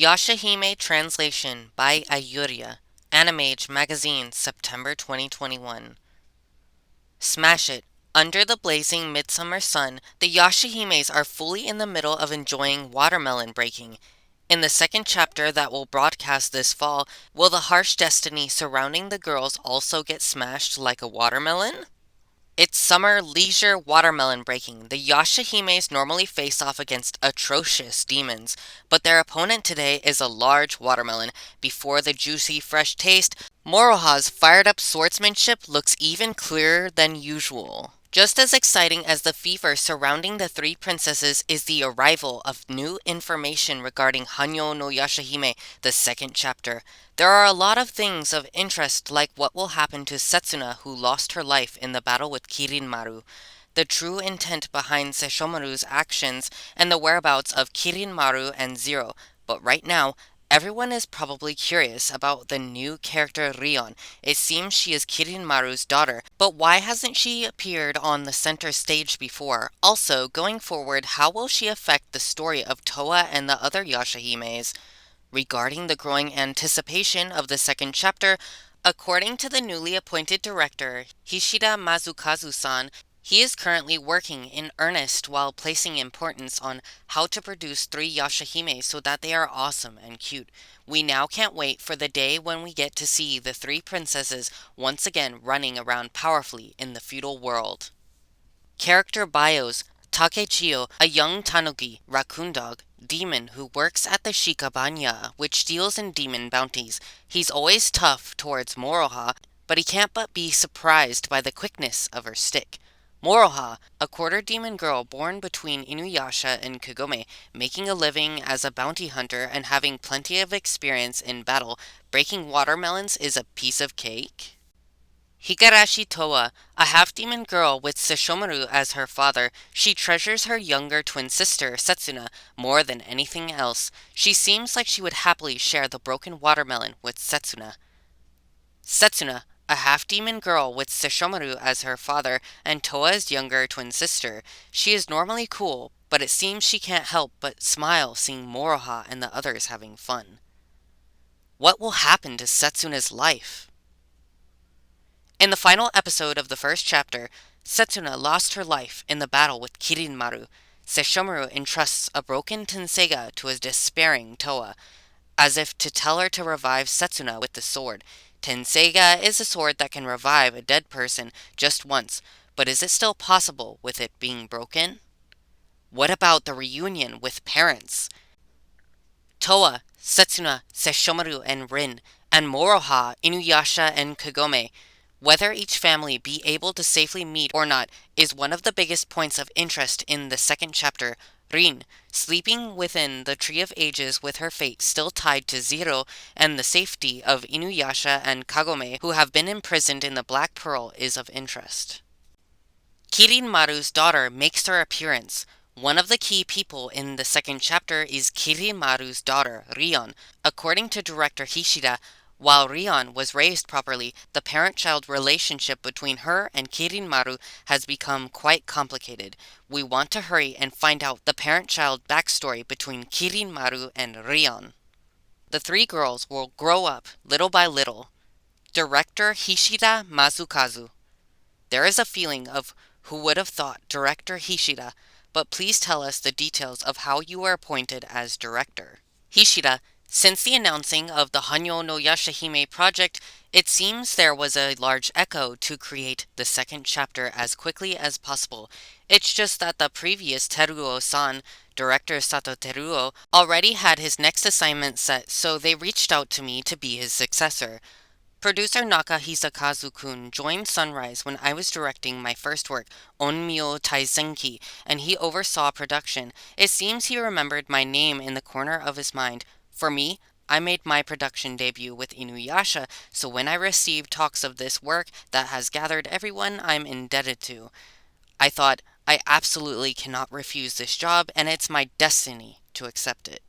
Yashahime translation by Ayuria. Animage Magazine, September 2021. Smash it. Under the blazing midsummer sun, the Yashahimes are fully in the middle of enjoying watermelon breaking. In the second chapter that will broadcast this fall, will the harsh destiny surrounding the girls also get smashed like a watermelon? It's summer leisure watermelon breaking. The Yashahimes normally face off against atrocious demons, but their opponent today is a large watermelon. Before the juicy, fresh taste, Moroha's fired up swordsmanship looks even clearer than usual. Just as exciting as the fever surrounding the three princesses is the arrival of new information regarding Hanyo no Yashahime, the second chapter. There are a lot of things of interest, like what will happen to Setsuna, who lost her life in the battle with Kirinmaru, the true intent behind Sesshomaru's actions, and the whereabouts of Kirinmaru and Zero. But right now, everyone is probably curious about the new character Rion. It seems she is Kirinmaru's daughter, but why hasn't she appeared on the center stage before? Also, going forward, how will she affect the story of Toa and the other Yashahimes? Regarding the growing anticipation of the second chapter, according to the newly appointed director, Hishida Masukazu-san, he is currently working in earnest while placing importance on how to produce three Yashahime so that they are awesome and cute. We now can't wait for the day when we get to see the three princesses once again running around powerfully in the feudal world. Character bios: Takechiyo, a young tanuki, raccoon dog, demon who works at the Shikabanya, which deals in demon bounties. He's always tough towards Moroha, but he can't but be surprised by the quickness of her stick. Moroha, a quarter demon girl born between Inuyasha and Kagome, making a living as a bounty hunter and having plenty of experience in battle. Breaking watermelons is a piece of cake. Higarashi Toa, a half-demon girl with Sesshomaru as her father. She treasures her younger twin sister, Setsuna, more than anything else. She seems like she would happily share the broken watermelon with Setsuna. Setsuna, a half-demon girl with Sesshomaru as her father and Toa's younger twin sister. She is normally cool, but it seems she can't help but smile seeing Moroha and the others having fun. What will happen to Setsuna's life? In the final episode of the first chapter, Setsuna lost her life in the battle with Kirinmaru. Sesshomaru entrusts a broken Tenseiga to a despairing Toa, as if to tell her to revive Setsuna with the sword. Tenseiga is a sword that can revive a dead person just once, but is it still possible with it being broken? What about the reunion with parents? Toa, Setsuna, Sesshomaru, and Rin, and Moroha, Inuyasha, and Kagome. Whether each family be able to safely meet or not is one of the biggest points of interest in the second chapter. Rin, sleeping within the Tree of Ages with her fate still tied to Zero, and the safety of Inuyasha and Kagome, who have been imprisoned in the Black Pearl, is of interest. Kirinmaru's daughter makes her appearance. One of the key people in the second chapter is Kirinmaru's daughter, Rion. According to director Hishida, while Rion was raised properly, the parent-child relationship between her and Kirinmaru has become quite complicated. We want to hurry and find out the parent-child backstory between Kirinmaru and Rion. The three girls will grow up little by little. Director Hishida Masukazu. There is a feeling of who would have thought director Hishida, but please tell us the details of how you were appointed as director. Hishida, since the announcing of the Hanyo no Yashahime project, it seems there was a large echo to create the second chapter as quickly as possible. It's just that the previous Teruo-san, director Sato Teruo, already had his next assignment set, so they reached out to me to be his successor. Producer Naka Hisakazu-kun joined Sunrise when I was directing my first work, Onmyo Taisenki, and he oversaw production. It seems he remembered my name in the corner of his mind. For me, I made my production debut with Inuyasha, so when I received talks of this work that has gathered everyone I'm indebted to, I thought, I absolutely cannot refuse this job, and it's my destiny to accept it.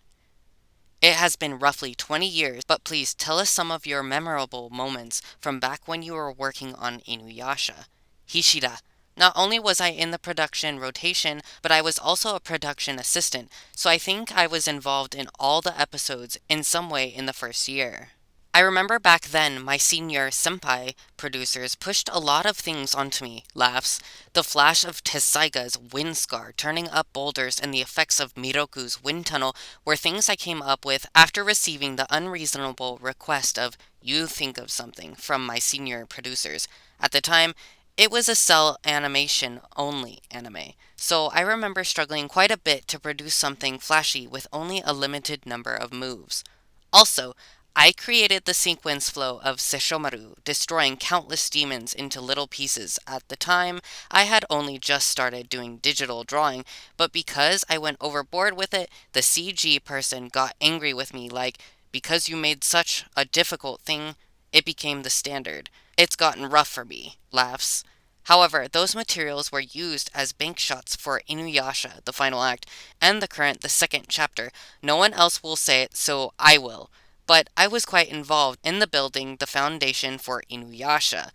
It has been roughly 20 years, but please tell us some of your memorable moments from back when you were working on Inuyasha. Hishida, Not only was I in the production rotation, but I was also a production assistant, so I think I was involved in all the episodes in some way in the first year. I remember back then my senior senpai producers pushed a lot of things onto me. Laughs. The flash of Tesaiga's wind scar turning up boulders and the effects of Miroku's wind tunnel were things I came up with after receiving the unreasonable request of you think of something from my senior producers. At the time, it was a cell animation only anime, so I remember struggling quite a bit to produce something flashy with only a limited number of moves. Also, I created the sequence flow of Sesshomaru, destroying countless demons into little pieces. At the time, I had only just started doing digital drawing, but because I went overboard with it, the CG person got angry with me like, because you made such a difficult thing, it became the standard. It's gotten rough for me. Laughs. However, those materials were used as bank shots for Inuyasha, the final act, and the second chapter. No one else will say it, so I will. But I was quite involved in the building the foundation for Inuyasha.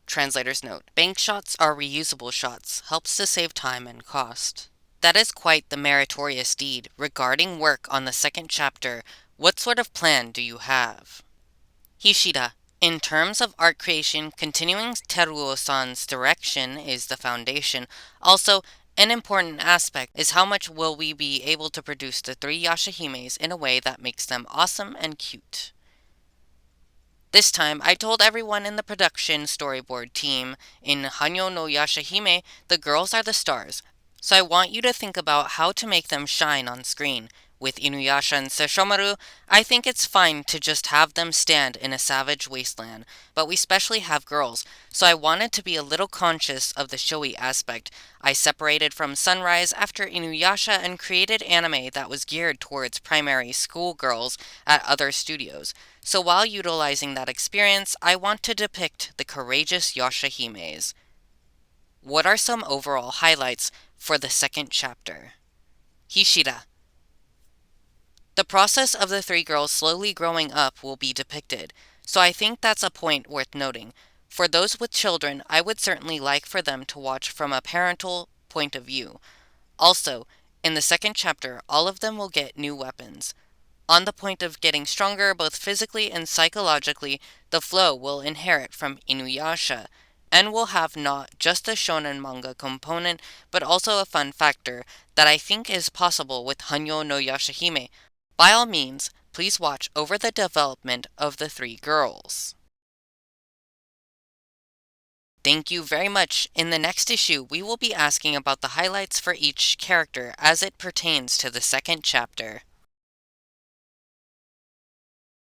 Translator's note. Bank shots are reusable shots, helps to save time and cost. That is quite the meritorious deed. Regarding work on the second chapter, what sort of plan do you have? Hishida. In terms of art creation, continuing Teruo-san's direction is the foundation. Also, an important aspect is how much will we be able to produce the three Yashahimes in a way that makes them awesome and cute. This time, I told everyone in the production storyboard team, in Hanyo no Yashahime, the girls are the stars, so I want you to think about how to make them shine on screen. With Inuyasha and Sesshomaru, I think it's fine to just have them stand in a savage wasteland, but we specially have girls, so I wanted to be a little conscious of the showy aspect. I separated from Sunrise after Inuyasha and created anime that was geared towards primary school girls at other studios. So while utilizing that experience, I want to depict the courageous Yashahimes. What are some overall highlights for the second chapter? Hishida. The process of the three girls slowly growing up will be depicted, so I think that's a point worth noting. For those with children, I would certainly like for them to watch from a parental point of view. Also, in the second chapter, all of them will get new weapons. On the point of getting stronger both physically and psychologically, the flow will inherit from Inuyasha, and will have not just a shonen manga component, but also a fun factor that I think is possible with Hanyo no Yashahime. By all means, please watch over the development of the three girls. Thank you very much. In the next issue, we will be asking about the highlights for each character as it pertains to the second chapter.